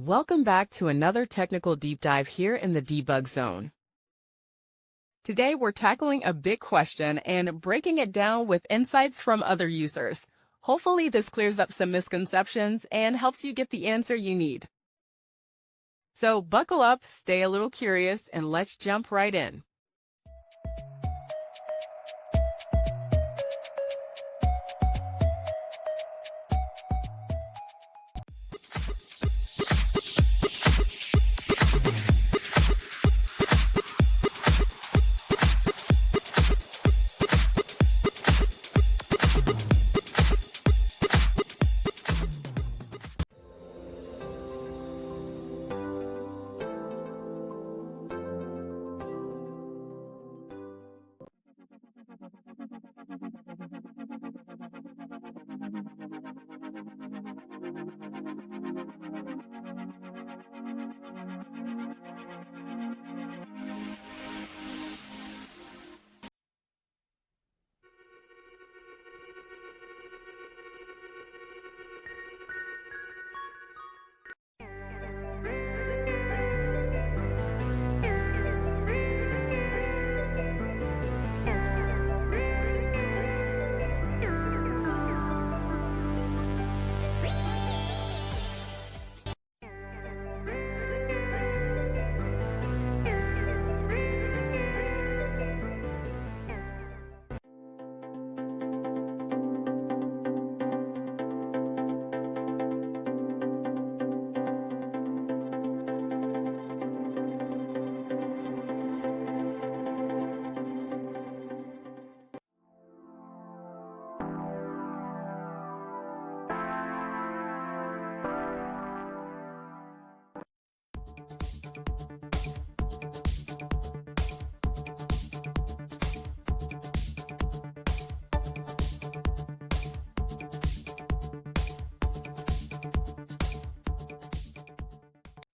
Welcome back to another technical deep dive here in the debug zone. Today we're tackling a big question and breaking it down with insights from other users. Hopefully this clears up some misconceptions and helps you get the answer you need. So buckle up, stay a little curious, and let's jump right in.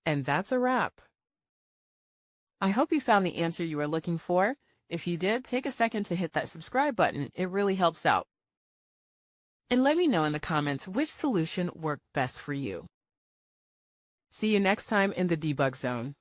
And that's a wrap. I hope you found the answer you were looking for. If you did, take a second to hit that subscribe button. It really helps out. And let me know in the comments which solution worked best for you. See you next time in the debug zone.